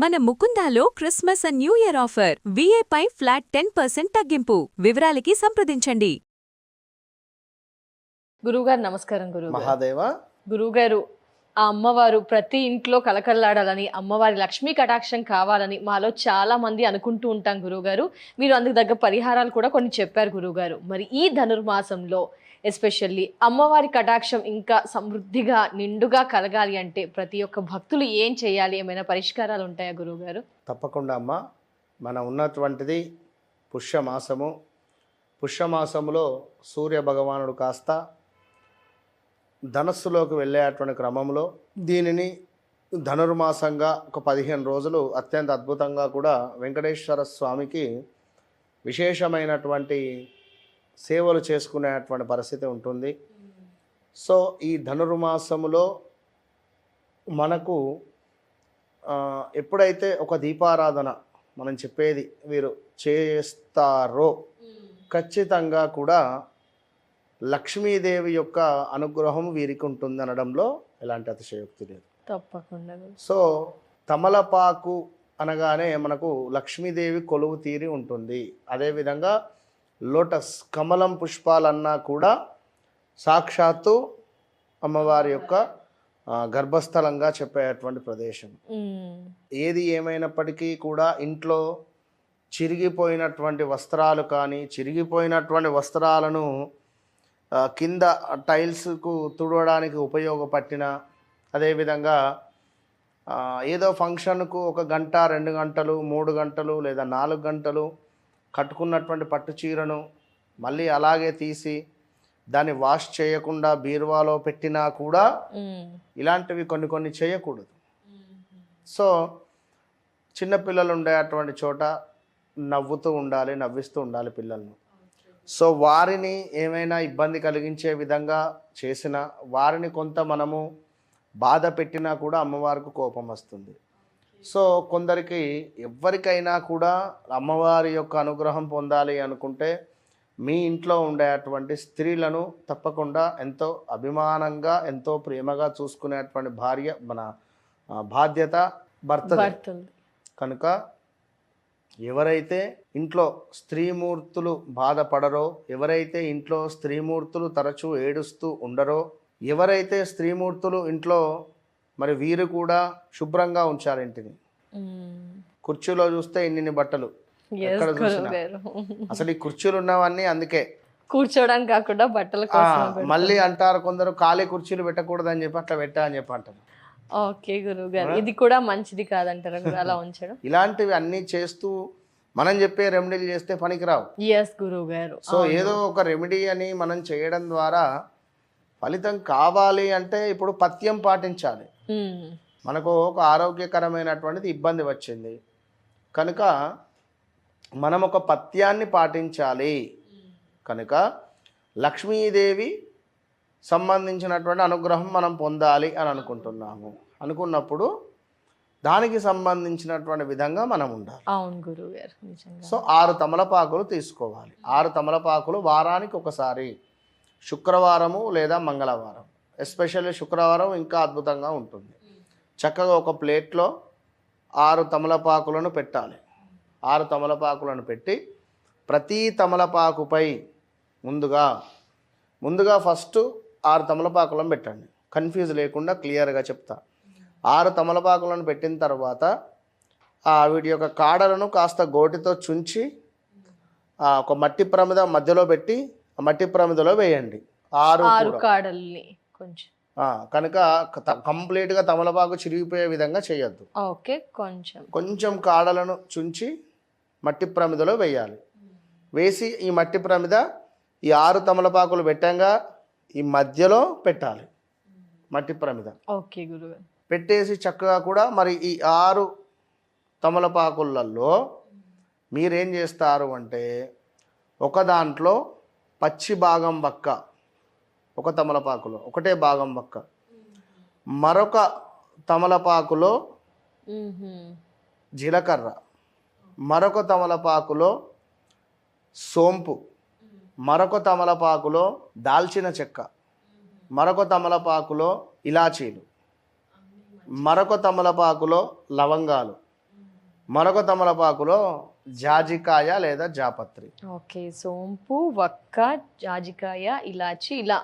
మన ముకుందాలో Christmas and new year offer విఏపై ఫ్లాట్ 10% తగ్గింపు. వివరాలకి సంప్రదించండి. గురువుగారు నమస్కారం. గురువుగారు మహాదేవ. గురువుగారు, ఆ అమ్మవారు ప్రతి ఇంట్లో కలకల్లాడాలని, అమ్మవారి లక్ష్మీ కటాక్షం కావాలని మాలో చాలా మంది అనుకుంటూ ఉంటాం గురువుగారు. మీరు అందుకు తగ్గ పరిహారాలు కూడా కొన్ని చెప్పారు గురువుగారు. మరి ఈ ధనుర్మాసంలో ఎస్పెషల్లీ అమ్మవారి కటాక్షం ఇంకా సమృద్ధిగా నిండుగా కలగాలి అంటే ప్రతి ఒక్క భక్తులు ఏం చేయాలి? ఏమైనా పరిష్కారాలు ఉంటాయా గురువుగారు? తప్పకుండా అమ్మ. మన ఉన్నటువంటిది పుష్యమాసము. పుష్యమాసములో సూర్య భగవానుడు కాస్త ధనస్సులోకి వెళ్ళేటువంటి క్రమంలో దీనిని ధనుర్మాసంగా ఒక 15 రోజులు అత్యంత అద్భుతంగా కూడా వెంకటేశ్వర స్వామికి విశేషమైనటువంటి సేవలు చేసుకునేటువంటి పరిస్థితి ఉంటుంది. సో ఈ ధనుర్మాసములో మనకు ఎప్పుడైతే ఒక దీపారాధన మనం చెప్పేది వీరు చేస్తారో ఖచ్చితంగా కూడా లక్ష్మీదేవి యొక్క అనుగ్రహం వీరికి ఉంటుంది అనడంలో ఎలాంటి అతిశయోక్తి లేదు. తప్పకుండా. సో తమలపాకు అనగానే మనకు లక్ష్మీదేవి కొలువు తీరి ఉంటుంది. అదేవిధంగా లోటస్ కమలం పుష్పాలన్నా కూడా సాక్షాత్తు అమ్మవారి యొక్క గర్భస్థలంగా చెప్పేటువంటి ప్రదేశం. ఏది ఏమైనప్పటికీ కూడా ఇంట్లో చిరిగిపోయినటువంటి వస్త్రాలు కానీ చిరిగిపోయినటువంటి వస్త్రాలను కింద టైల్స్కు తుడవడానికి ఉపయోగపట్టిన, అదేవిధంగా ఏదో ఫంక్షన్కు 1 గంట 2 గంటలు 3 గంటలు లేదా 4 గంటలు కట్టుకున్నటువంటి పట్టు చీరను మళ్ళీ అలాగే తీసి దాన్ని వాష్ చేయకుండా బీరువాలో పెట్టినా కూడా ఇలాంటివి కొన్ని చేయకూడదు. సో చిన్నపిల్లలు ఉండేటువంటి చోట నవ్వుతూ ఉండాలి, నవ్విస్తూ ఉండాలి పిల్లలను. సో వారిని ఏమైనా ఇబ్బంది కలిగించే విధంగా చేసినా, వారిని కొంత మనము బాధ పెట్టినా కూడా అమ్మవారికి కోపం వస్తుంది. సో కొందరికి ఎవరికైనా కూడా అమ్మవారి యొక్క అనుగ్రహం పొందాలి అనుకుంటే మీ ఇంట్లో ఉండేటువంటి స్త్రీలను తప్పకుండా ఎంతో అభిమానంగా ఎంతో ప్రేమగా చూసుకునేటువంటి భార్య మన బాధ్యత భర్త. కనుక ఎవరైతే ఇంట్లో స్త్రీమూర్తులు బాధపడరో, ఎవరైతే ఇంట్లో స్త్రీమూర్తులు తరచూ ఏడుస్తూ ఉండరో, ఎవరైతే స్త్రీమూర్తులు ఇంట్లో మరి వీరు కూడా శుభ్రంగా ఉంచారు ఇంటిని. కుర్చీలో చూస్తే ఇన్ని బట్టలు ఎక్కడ చూసినా. అసలు ఈ కుర్చీలు ఉన్నవన్నీ అందుకే కూర్చోడానికి కాకుండా బట్టల కోసం. మళ్ళీ అంటారు కొందరు ఖాళీ కుర్చీలు పెట్టకూడదు అని చెప్పి అట్లా పెట్టా అని చెప్పి అంటారు. ఓకే గురువుగారు, ఇది కూడా మంచిది కాదంటారా అలా ఉంచడం? ఇలాంటివి అన్నీ చేస్తూ మనం చెప్పే రెమెడీలు చేస్తే పనికిరావు. ఎస్ గురువుగారు. సో ఏదో ఒక రెమెడీ అని మనం చేయడం ద్వారా ఫలితం కావాలి అంటే ఇప్పుడు పథ్యం పాటించాలి. మనకు ఒక ఆరోగ్యకరమైనటువంటిది ఇబ్బంది వచ్చింది కనుక మనం ఒక పథ్యాన్ని పాటించాలి. కనుక లక్ష్మీదేవి సంబంధించినటువంటి అనుగ్రహం మనం పొందాలి అని అనుకున్నప్పుడు దానికి సంబంధించినటువంటి విధంగా మనం ఉండాలి. అవును గురువుగారు. సో 6 తమలపాకులు తీసుకోవాలి. 6 తమలపాకులు వారానికి ఒకసారి, శుక్రవారము లేదా మంగళవారం, ఎస్పెషల్లీ శుక్రవారం ఇంకా అద్భుతంగా ఉంటుంది. చక్కగా ఒక ప్లేట్లో 6 తమలపాకులను పెట్టాలి. 6 తమలపాకులను పెట్టి ప్రతి తమలపాకుపై ముందుగా ఫస్ట్ 6 తమలపాకులను పెట్టండి. కన్ఫ్యూజ్ లేకుండా క్లియర్గా చెప్తా. 6 తమలపాకులను పెట్టిన తర్వాత వీటి యొక్క కాడలను కాస్త గోటితో చుంచి ఒక మట్టి ప్రమిద మధ్యలో పెట్టి ఆ మట్టి ప్రమిదలో వేయండి. 6 కాడల్ని కొంచెం కనుక కంప్లీట్గా తమలపాకు చిరిగిపోయే విధంగా చేయొద్దు. ఓకే, కొంచెం కాడలను చుంచి మట్టి ప్రమిదలో వేయాలి. వేసి ఈ మట్టి ప్రమిద ఈ 6 తమలపాకులు పెట్టంగా ఈ మధ్యలో పెట్టాలి మట్టి ప్రమిద. ఓకే గురువు. పెట్టేసి చక్కగా కూడా మరి ఈ 6 తమలపాకులలో మీరేం చేస్తారు అంటే ఒక దాంట్లో పచ్చి భాగం వక్క, ఒక తమలపాకులో ఒకటే భాగం వక్క, మరొక తమలపాకులో జీలకర్ర, మరొక తమలపాకులో సోంపు, మరొక తమలపాకులో దాల్చిన చెక్క, మరొక తమలపాకులో ఇలాచీలు, మరొక తమలపాకులో లవంగాలు, మరొక తమలపాకులో జాజికాయ లేదా జాపత్రి. ఓకే, సోంపు, వక్క, జాజికాయ, ఇలాచి, ఇలా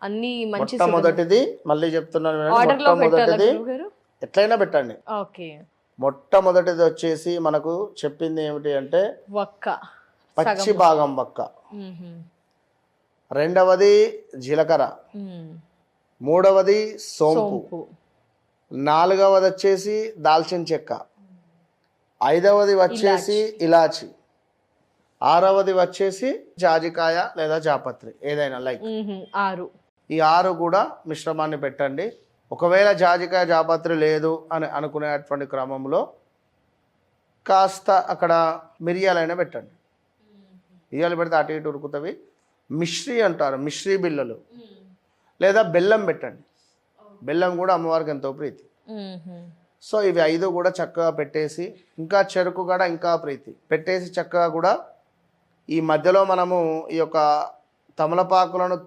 అన్ని మంచి మొట్టమొదటిది మళ్ళీ చెప్తున్నాను వినండి. ఆర్డర్ లో పెట్టాలా మొట్టమొదటిది గురుగారు? ఎట్లయినా పెట్టండి. ఓకే, మొట్టమొదటిది వచ్చేసి మనకు చెప్పింది ఏమిటి అంటే వక్క, పచ్చి భాగం వక్క. మ్మ్. రెండవది జీలకర్ర. మ్మ్. మూడవది సోంపు. సోంపు. నాలుగవది వచ్చేసి దాల్చిన చెక్క. ఐదవది వచ్చేసి ఇలాచి. ఆరవది వచ్చేసి జాజికాయ లేదా జాపత్రి, ఏదైనా లైక్. మ్మ్. 6. ఈ 6 కూడా మిశ్రమాన్ని పెట్టండి. ఒకవేళ జాజికాయ జాపత్రి లేదు అని అనుకునేటువంటి క్రమంలో కాస్త అక్కడ మిరియాలైనా పెట్టండి. మిరియాలు పెడితే అటు ఇటు ఉరుకుతవి. మిశ్రీ అంటారు, మిశ్రీ బిళ్ళలు లేదా బెల్లం పెట్టండి. బెల్లం కూడా అమ్మవారికి ఎంతో ప్రీతి. మ్మ్. సో ఇవి 5 కూడా చక్కగా పెట్టేసి, ఇంకా చెరుకు కూడా ఇంకా ప్రీతి పెట్టేసి చక్కగా కూడా ఈ మధ్యలో మనము ఈ యొక్క తమలపాకులను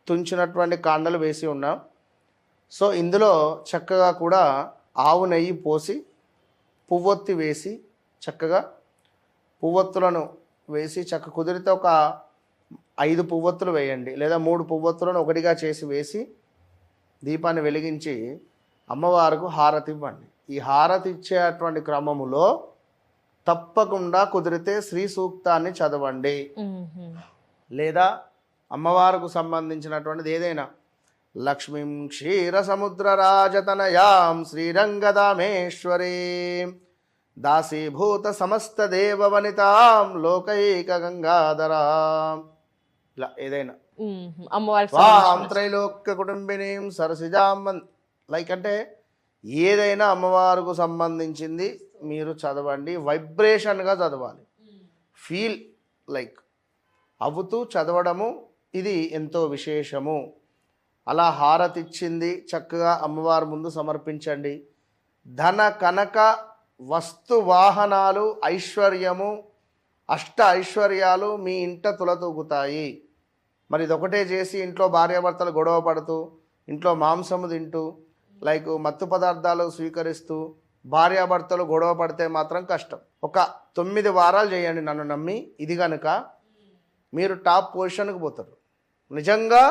తుంచినటువంటి కాండలు వేసి ఉన్నాం. సో ఇందులో చక్కగా కూడా ఆవు నెయ్యి పోసి పువ్వొత్తి వేసి చక్కగా పువ్వొత్తులను వేసి కుదిరితే ఒక 5 పువ్వొత్తులు వేయండి, లేదా 3 పువ్వొత్తులను ఒకటిగా చేసి వేసి దీపాన్ని వెలిగించి అమ్మవారికి హారతి ఇవ్వండి. ఈ హారతి ఇచ్చేటువంటి క్రమములో తప్పకుండా కుదిరితే శ్రీ సూక్తాన్ని చదవండి, మ్మ్. లేదా అమ్మవారికి సంబంధించినటువంటిది ఏదైనా లక్ష్మీం క్షీర సముద్ర రాజతనయాం శ్రీరంగదామేశ్వరీం దాసీభూత సమస్త దేవ వనితాం లోకైక గంగాధరాం, ఇలా ఏదైనా మ్మ్. అమ్మవారికి వాం త్రైలోక్య కుటుంబినీం సరసిజాం లైక్ అంటే ఏదైనా అమ్మవారికి సంబంధించింది మీరు చదవండి. వైబ్రేషన్గా చదవాలి, ఫీల్ లైక్ అవుతూ చదవడము ఇది ఎంతో విశేషము. అలా హారతి ఇచ్చింది చక్కగా అమ్మవారి ముందు సమర్పించండి. ధన కనక వస్తు వాహనాలు ఐశ్వర్యము అష్ట ఐశ్వర్యాలు మీ ఇంట తులతూగుతాయి. మరి ఇదొకటే చేసి ఇంట్లో భార్యాభర్తలు గొడవ పడుతూ, ఇంట్లో మాంసము తింటూ, లైక్ మత్తు పదార్థాలు స్వీకరిస్తూ భార్యాభర్తలు గొడవ పడితే మాత్రం కష్టం. ఒక 9 వారాలు చేయండి నన్ను నమ్మి. ఇది కనుక మీరు టాప్ పొజిషన్కి పోతారు. నిజంగా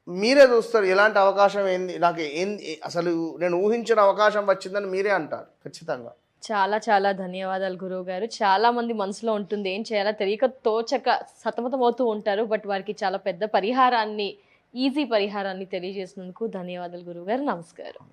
మీరే చూస్తారు ఎలాంటి అవకాశం ఏంది నాకు ఏంది అసలు నేను ఊహించిన అవకాశం వచ్చిందని మీరే అంటారు ఖచ్చితంగా. చాలా చాలా ధన్యవాదాలు గురువు గారు. చాలా మంది మనసులో ఉంటుంది, ఏం చేయాలో తెలియక తోచక సతమతమవుతూ ఉంటారు. బట్ వారికి చాలా పెద్ద పరిహారాన్ని, ఈజీ పరిహారాన్ని తెలియజేసినందుకు ధన్యవాదాలు గురువు గారు. నమస్కారం.